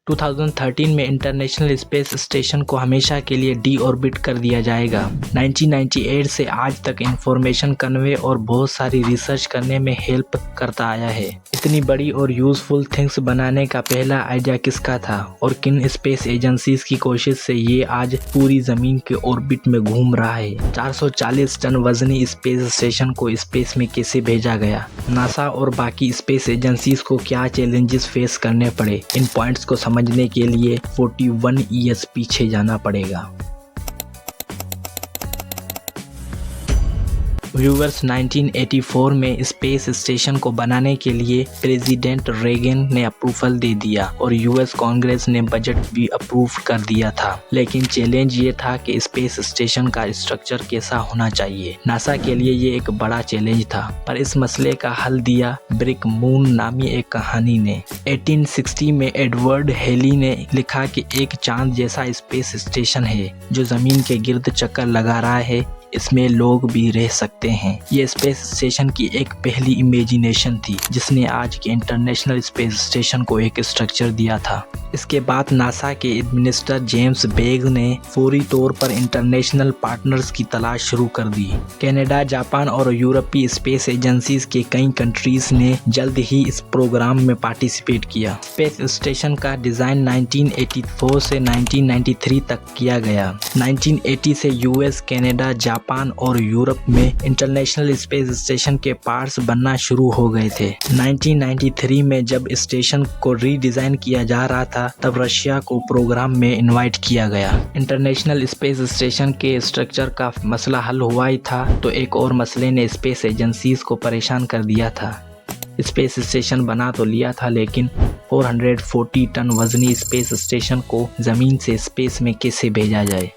2013 में international space station को हमेशा के लिए डी ऑर्बिट कर दिया जाएगा। 1998 से आज तक इंफॉर्मेशन कन्वे और बहुत सारी रिसर्च करने में हेल्प करता आया है। इतनी बड़ी और यूजफुल थिंग्स बनाने का पहला आइडिया किसका था और किन स्पेस एजेंसीज की कोशिश से ये आज पूरी जमीन के ऑर्बिट में घूम रहा है। 440 टन वजनी स्पेस स्टेशन को स्पेस में कैसे भेजा गया, नासा और बाकी स्पेस एजेंसीज को क्या चैलेंजेस फेस करने पड़े, इन पॉइंट्स को समझने के लिए 41 ईयर्स पीछे जाना पड़ेगा। व्यूवर्स, 1984 में स्पेस स्टेशन को बनाने के लिए प्रेसिडेंट रेगन ने अप्रूवल दे दिया और यूएस कांग्रेस ने बजट भी अप्रूव कर दिया था। लेकिन चैलेंज ये था कि स्पेस स्टेशन का स्ट्रक्चर कैसा होना चाहिए। नासा के लिए ये एक बड़ा चैलेंज था, पर इस मसले का हल दिया ब्रिक मून नामी एक कहानी ने। 1860 में एडवर्ड हेली ने लिखा कि एक चांद जैसा स्पेस स्टेशन है जो जमीन के गिर्द चक्कर लगा रहा है, इसमें लोग भी रह सकते हैं। ये स्पेस स्टेशन की एक पहली इमेजिनेशन थी जिसने आज के इंटरनेशनल स्पेस स्टेशन को एक स्ट्रक्चर दिया था। इसके बाद नासा के एडमिनिस्टर जेम्स बेग ने फौरी तौर पर इंटरनेशनल पार्टनर्स की तलाश शुरू कर दी। कनाडा, जापान और यूरोपीय स्पेस एजेंसीज के कई कंट्रीज ने जल्द ही इस प्रोग्राम में पार्टिसिपेट किया। स्पेस स्टेशन का डिजाइन 1984 से 1993 तक किया गया। 1980 से यूएस, कनाडा, जापान और यूरोप में इंटरनेशनल स्पेस स्टेशन के पार्ट्स बनना शुरू हो गए थे। 1993 में जब स्टेशन को रीडिजाइन किया जा रहा था तब रशिया को प्रोग्राम में इनवाइट किया गया। इंटरनेशनल स्पेस स्टेशन के स्ट्रक्चर का मसला हल हुआ ही था तो एक और मसले ने स्पेस एजेंसीज को परेशान कर दिया था। स्पेस स्टेशन बना तो लिया था लेकिन 440 टन वजनी स्पेस स्टेशन को जमीन से स्पेस में कैसे भेजा जाए।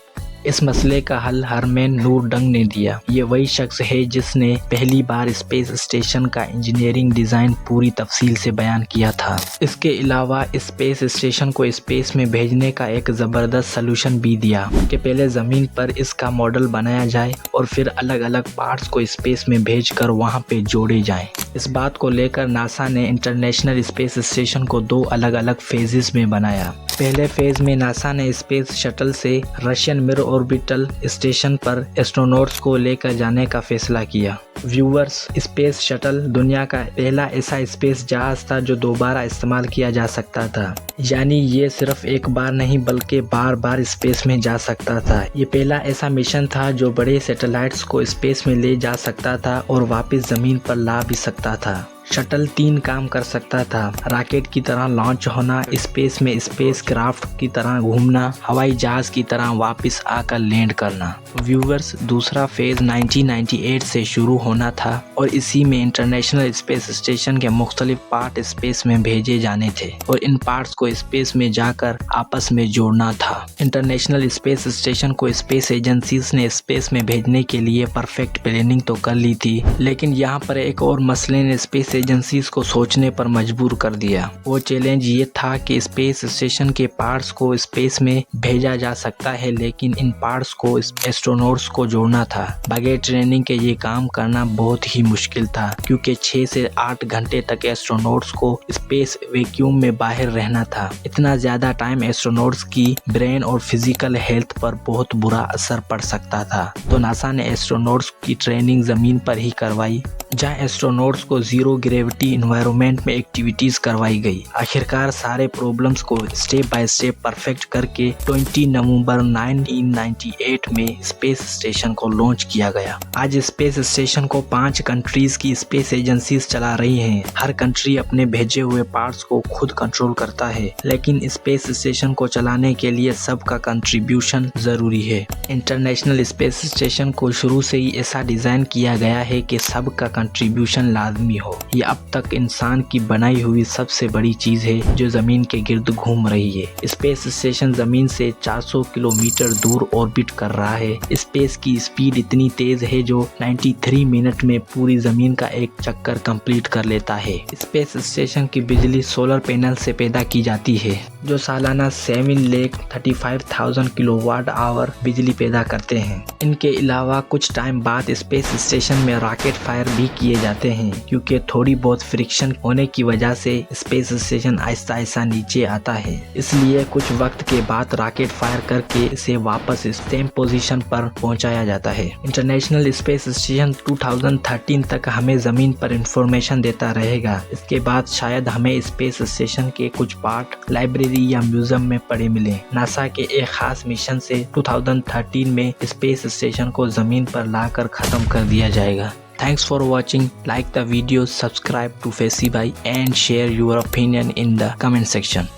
इस मसले का हल हरमैन नूरडंग ने दिया। ये वही शख्स है जिसने पहली बार स्पेस स्टेशन का इंजीनियरिंग डिज़ाइन पूरी तफसील से बयान किया था। इसके अलावा स्पेस स्टेशन को स्पेस में भेजने का एक ज़बरदस्त सलूशन भी दिया कि पहले ज़मीन पर इसका मॉडल बनाया जाए और फिर अलग अलग पार्ट्स को स्पेस में भेजकर वहाँ पे जोड़े जाएं। इस बात को लेकर नासा ने इंटरनेशनल स्पेस स्टेशन को 2 अलग अलग फेजेस में बनाया। पहले फेज में नासा ने स्पेस शटल से रशियन मिड ऑर्बिटल स्टेशन पर एस्ट्रोनॉट्स को लेकर जाने का फैसला किया। व्यूअर्स, स्पेस शटल दुनिया का पहला ऐसा स्पेस जहाज था जो दोबारा इस्तेमाल किया जा सकता था, यानी ये सिर्फ एक बार नहीं बल्कि बार बार स्पेस में जा सकता था। ये पहला ऐसा मिशन था जो बड़े सैटेलाइट्स को स्पेस में ले जा सकता था और वापस जमीन पर ला भी सकता था। शटल 3 काम कर सकता था: रॉकेट की तरह लॉन्च होना, स्पेस में स्पेस क्राफ्ट की तरह घूमना, हवाई जहाज की तरह वापस आकर लैंड करना। व्यूअर्स, दूसरा फेज 1998 से शुरू होना था और इसी में इंटरनेशनल स्पेस स्टेशन के मुख्तलिफ पार्ट स्पेस में भेजे जाने थे और इन पार्ट्स को स्पेस में जाकर आपस में जोड़ना था। इंटरनेशनल स्पेस स्टेशन को स्पेस एजेंसीज ने स्पेस में भेजने के लिए परफेक्ट प्लानिंग तो कर ली थी, लेकिन यहाँ पर एक और मसले ने स्पेस एजेंसीज को सोचने पर मजबूर कर दिया। वो चैलेंज ये था कि स्पेस स्टेशन के पार्ट्स को स्पेस में भेजा जा सकता है लेकिन इन पार्ट्स को एस्ट्रोनॉट्स को जोड़ना था। बगैर ट्रेनिंग के ये काम करना बहुत ही मुश्किल था क्योंकि 6 से 8 घंटे तक एस्ट्रोनॉट्स को स्पेस वैक्यूम में बाहर रहना था। इतना ज्यादा टाइम एस्ट्रोनॉट्स की ब्रेन और फिजिकल हेल्थ पर बहुत बुरा असर पड़ सकता था, तो नासा ने एस्ट्रोनॉट्स की ट्रेनिंग जमीन पर ही करवाई जहां एस्ट्रोनॉट्स को जीरो ग्रेविटी एनवायरनमेंट में एक्टिविटीज करवाई गई। आखिरकार सारे प्रॉब्लम्स को स्टेप बाय स्टेप परफेक्ट करके 20 नवंबर 1998 में स्पेस स्टेशन को लॉन्च किया गया। आज स्पेस स्टेशन को 5 कंट्रीज की स्पेस एजेंसीज चला रही हैं। हर कंट्री अपने भेजे हुए पार्ट्स को खुद कंट्रोल करता है, लेकिन स्पेस स्टेशन को चलाने के लिए सबका कंट्रीब्यूशन जरूरी है। इंटरनेशनल स्पेस स्टेशन को शुरू से ही ऐसा डिजाइन किया गया है कि सबका कंट्रीब्यूशन लाजमी हो। ये अब तक इंसान की बनाई हुई सबसे बड़ी चीज है जो जमीन के गिर्द घूम रही है। स्पेस स्टेशन जमीन से 400 किलोमीटर दूर ऑर्बिट कर रहा है। स्पेस की स्पीड इतनी तेज है जो 93 मिनट में पूरी जमीन का एक चक्कर कंप्लीट कर लेता है। स्पेस स्टेशन की बिजली सोलर पैनल से पैदा की जाती है जो सालाना 7,35,000 किलोवाट आवर बिजली पैदा करते हैं। इनके अलावा कुछ टाइम बाद स्पेस स्टेशन में रॉकेट फायर भी किए जाते हैं, क्योंकि थोड़ी बहुत फ्रिक्शन होने की वजह से स्पेस स्टेशन आहिस्ता आहिस्ता नीचे आता है। इसलिए कुछ वक्त के बाद रॉकेट फायर करके इसे वापस सेम पोजीशन पर पहुंचाया जाता है। इंटरनेशनल स्पेस स्टेशन 2013 तक हमें जमीन पर इंफॉर्मेशन देता रहेगा। इसके बाद शायद हमें स्पेस स्टेशन के कुछ पार्ट लाइब्रेरी या म्यूजियम में पड़े मिले। नासा के एक खास मिशन से 2013 में स्पेस स्टेशन को जमीन पर लाकर खत्म कर दिया जाएगा। Thanks for watching. Like the video, subscribe to Facey Bhai and share your opinion in the comment section.